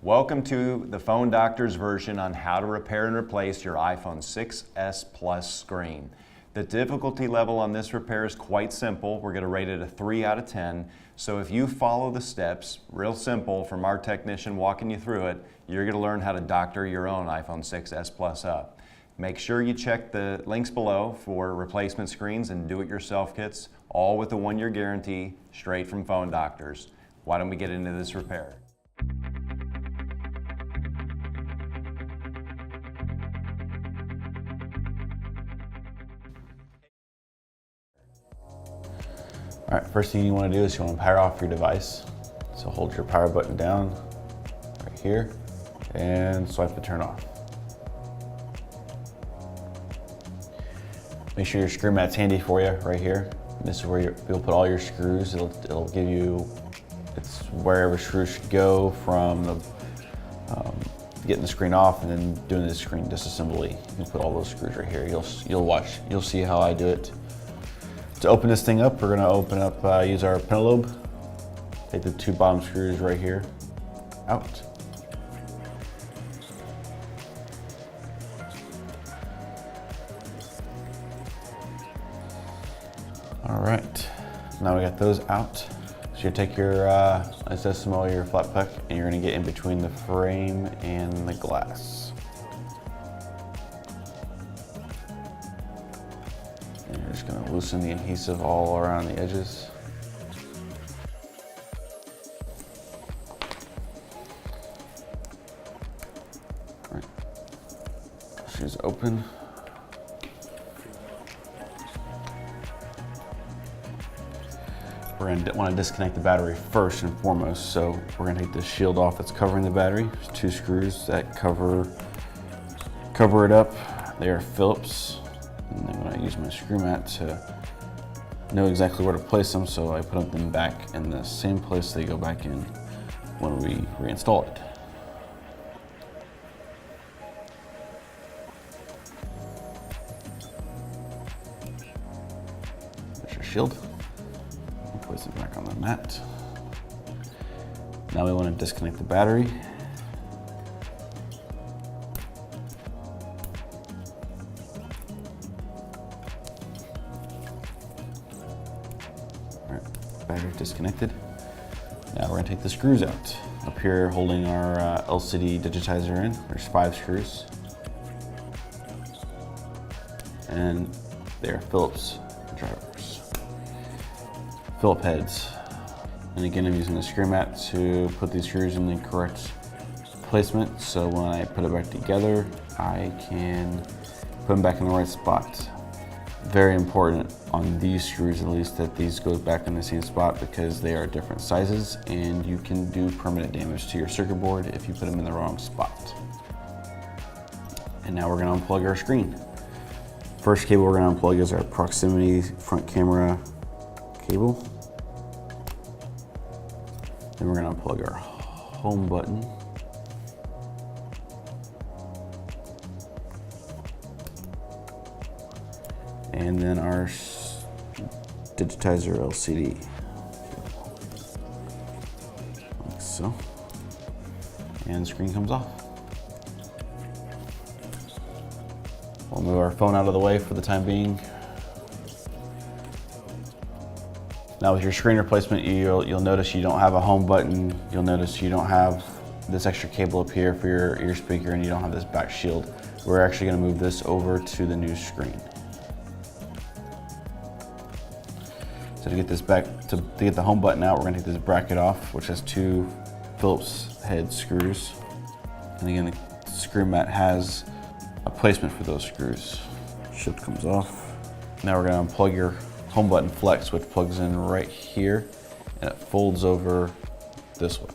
Welcome to the Phone Doctors version on how to repair and replace your iPhone 6s Plus screen. The difficulty level on this repair is quite simple. We're going to rate it a 3 out of 10. So if you follow the steps, real simple, from our technician walking you through it, you're going to learn how to doctor your own iPhone 6s Plus up. Make sure you check the links below for replacement screens and do-it-yourself kits, all with a 1-year guarantee, straight from Phone Doctors. Why don't we get into this repair? All right, first thing you want to do is you want to power off your device. So hold your power button down right here and swipe the turn off. Make sure your screw mat's handy for you right here. This is where you'll put all your screws. It'll give you, it's wherever screws should go from the, getting the screen off and then doing the screen disassembly. You put all those screws right here. You'll see how I do it. To open this thing up, we're going to open up, use our pentalobe. Take the 2 bottom screws right here out. All right, now we got those out. So you take your SSMO, your flat puck, and you're going to get in between the frame and the glass. And you're just going to loosen the adhesive all around the edges. All right. Shoes open. We're going to want to disconnect the battery first and foremost. So we're going to take the shield off that's covering the battery. There's 2 screws that cover it up. They are Phillips. And then when I use my screw mat to know exactly where to place them, so I put them back in the same place they go back in when we reinstall it. There's your shield. Place it back on the mat. Now we want to disconnect the battery. All right, battery disconnected. Now we're going to take the screws out. Up here holding our LCD digitizer in, there's 5 screws. And they're Phillips drivers. Phillip heads. And again, I'm using the screw mat to put these screws in the correct placement, so when I put it back together, I can put them back in the right spot. Very important on these screws, at least, that these go back in the same spot, because they are different sizes and you can do permanent damage to your circuit board if you put them in the wrong spot. And now we're going to unplug our screen. First cable we're going to unplug is our proximity front camera cable. Then we're going to unplug our home button. And then our digitizer LCD. Like so. And the screen comes off. We'll move our phone out of the way for the time being. Now with your screen replacement, you'll notice you don't have a home button. You'll notice you don't have this extra cable up here for your speaker, and you don't have this back shield. We're actually going to move this over to the new screen. So to get this back, to get the home button out, we're going to take this bracket off, which has 2 Phillips head screws. And again, the screw mat has a placement for those screws. Shift comes off. Now we're going to unplug your home button flex, which plugs in right here, and it folds over this way.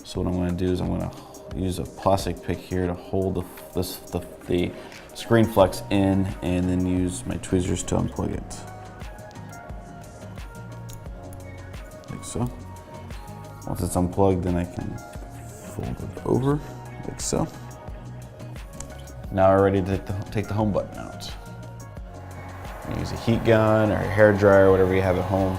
So what I'm going to do is I'm going to use a plastic pick here to hold the screen flex in, and then use my tweezers to unplug it. Like so. Once it's unplugged, then I can fold it over, like so. Now we're ready to take the home button out. Use a heat gun or a hair dryer, whatever you have at home.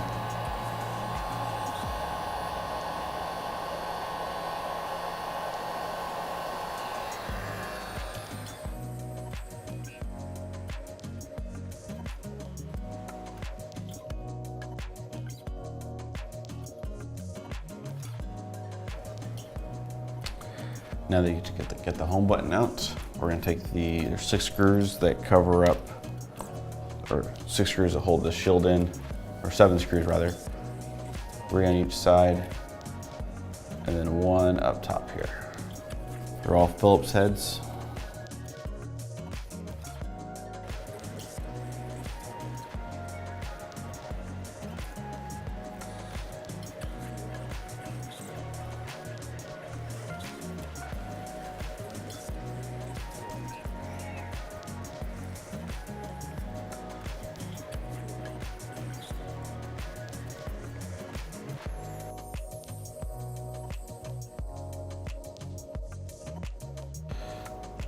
Now that you get the home button out, we're gonna take there's 6 screws that cover up, or 6 screws that hold the shield in, or 7 screws rather. 3 on each side, and then 1 up top here. They're all Phillips heads.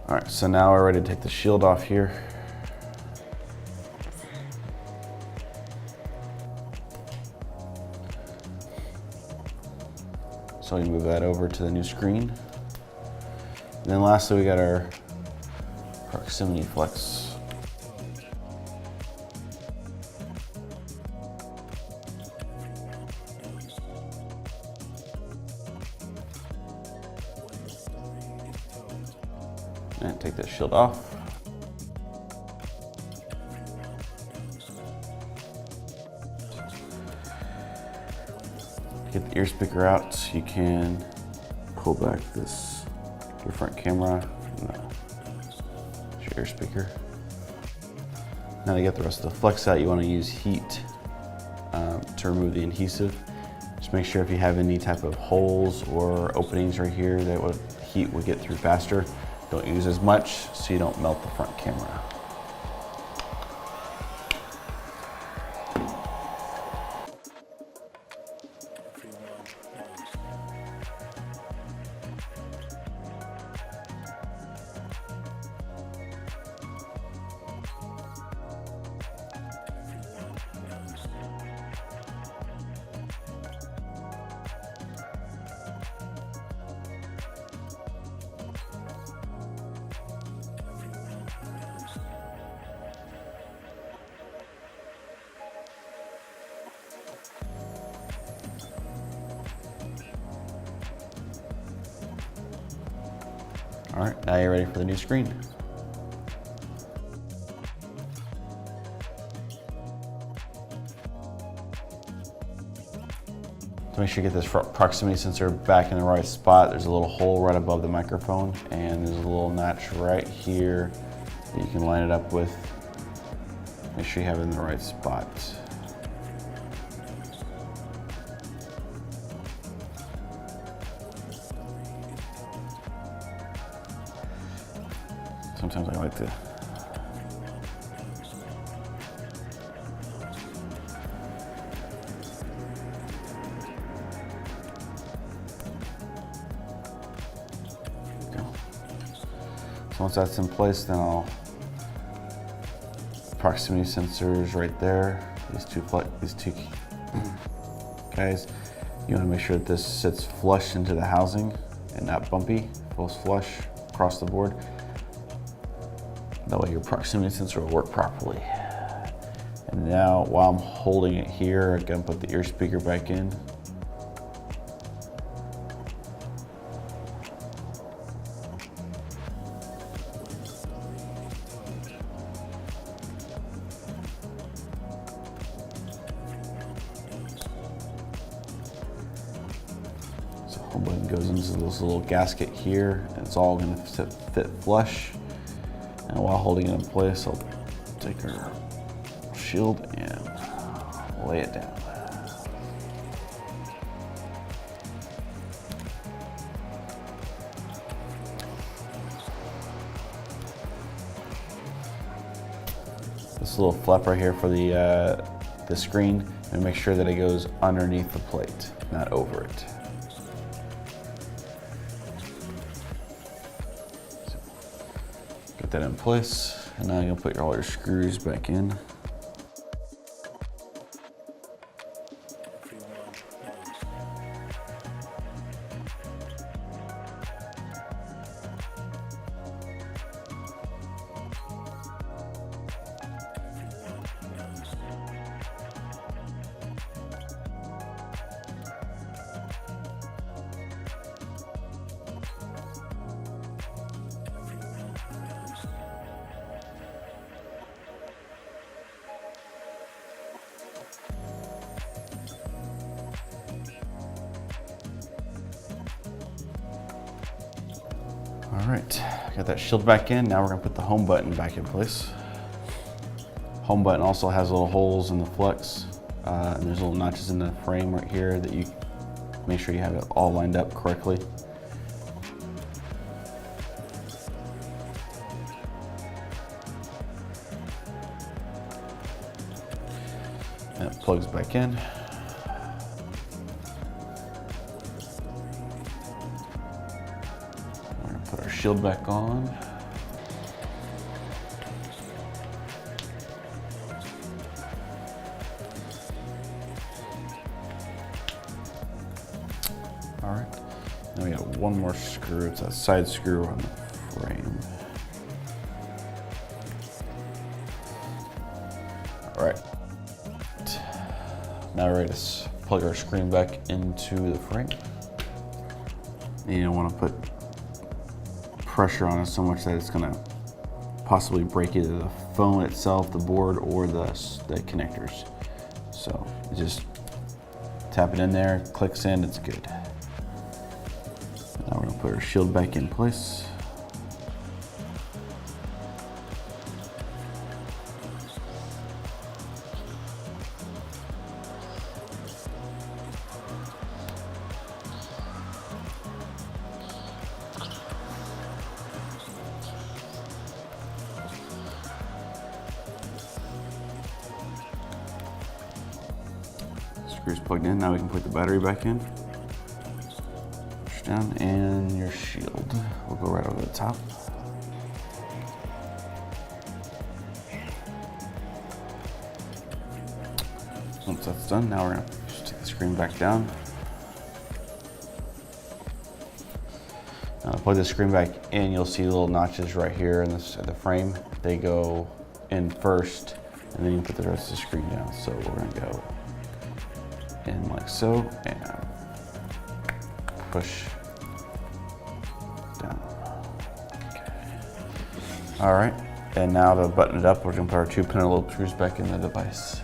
All right, so now we're ready to take the shield off here. So we move that over to the new screen. And then lastly, we got our proximity flex. And take that shield off. Get the ear speaker out, you can pull back your front camera. Your ear speaker. Now to get the rest of the flex out, you want to use heat to remove the adhesive. Just make sure if you have any type of holes or openings right here that heat would get through faster. Don't use as much so you don't melt the front camera. All right, now you're ready for the new screen. To make sure you get this proximity sensor back in the right spot, there's a little hole right above the microphone, and there's a little notch right here that you can line it up with. Make sure you have it in the right spot. Sometimes I like to go. So once that's in place, then proximity sensors right there. These two guys. You want to make sure that this sits flush into the housing and not bumpy. Goes flush across the board. That way your proximity sensor will work properly. And now while I'm holding it here, I can put the ear speaker back in. So home button goes into this little gasket here, and it's all gonna fit flush. And while holding it in place, I'll take our shield and lay it down. This little flap right here for the screen, and make sure that it goes underneath the plate, not over it. Get that in place, and now you're gonna put all your screws back in. All right, got that shield back in. Now we're gonna put the home button back in place. Home button also has little holes in the flex, and there's little notches in the frame right here that you make sure you have it all lined up correctly. And it plugs back in. We're gonna put our shield back on. All right, now we got one more screw. It's that side screw on the frame. All right, now we're ready to plug our screen back into the frame. You don't want to put pressure on it so much that it's gonna possibly break either the phone itself, the board, or the connectors. So just tap it in there, clicks in, it's good. Now we're gonna put our shield back in place. Screws plugged in, now we can put the battery back in. Push down, and your shield will go right over the top. Once that's done, now we're gonna just take the screen back down. Now to plug the screen back in, you'll see little notches right here in the frame. They go in first, and then you put the rest of the screen down. So we're gonna go in like so, and push down. Okay. All right, and now to button it up, we're gonna put our 2 pinna loop screws back in the device.